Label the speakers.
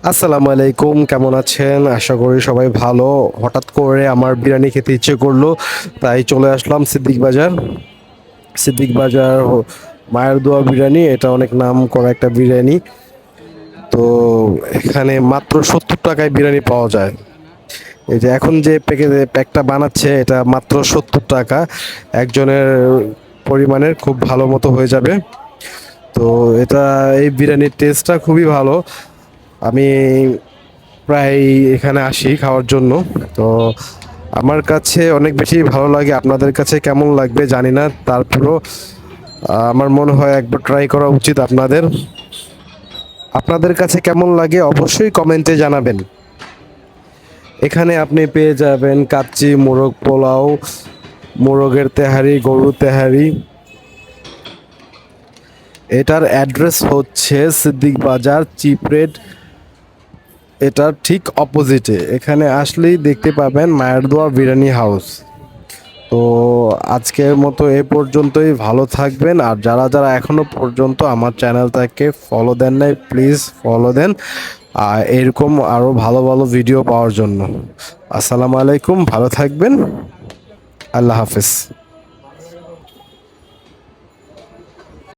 Speaker 1: আসসালামু আলাইকুম, কেমন আছেন? আশা করি সবাই ভালো। হঠাৎ করে আমার বিরিয়ানি খেতে ইচ্ছে করলো, তাই চলে আসলাম সিদ্দিক বাজার। সিদ্দিক বাজার মায়ের দোয়া বিরিয়ানি, এটা অনেক নাম করা একটা বিরিয়ানি। তো এখানে মাত্র 70 টাকায় বিরিয়ানি পাওয়া যায়। এই যে এখন যে প্যাকটা বানাচ্ছে, এটা মাত্র 70 টাকা। একজনের পরিমাণের খুব ভালো মতো হয়ে যাবে। তো এটা, এই বিরিয়ানির টেস্টটা খুবই ভালো। আমি প্রায় এখানে আসি খাওয়ার জন্য। তো আমার কাছে অনেক বেশি ভালো লাগে, আপনাদের কাছে কেমন লাগবে জানি না, তারপরও আমার মনে হয় একবার ট্রাই করা উচিত আপনাদের। আপনাদের কাছে কেমন লাগে অবশ্যই কমেন্টে জানাবেন। এখানে আপনি পেয়ে যাবেন কাচ্চি, মোরগ পোলাও, মোরগের তেহারি, গরুর তেহারি। এটার অ্যাড্রেস হচ্ছে সিদ্দিক বাজার চিপ রেট, এটার ঠিক অপোজিটে। এখানে আসলেই দেখতে পাবেন মায়ের দোয়া বিরিয়ানি হাউস। তো আজকের মতো এ পর্যন্তই, ভালো থাকবেন। আর যারা যারা এখনো পর্যন্ত আমার চ্যানেলটাকে ফলো দেন নাই, প্লিজ ফলো দেন। আর এরকম আরও ভালো ভালো ভিডিও পাওয়ার জন্য। আসসালামু আলাইকুম, ভালো থাকবেন। আল্লাহ হাফেজ।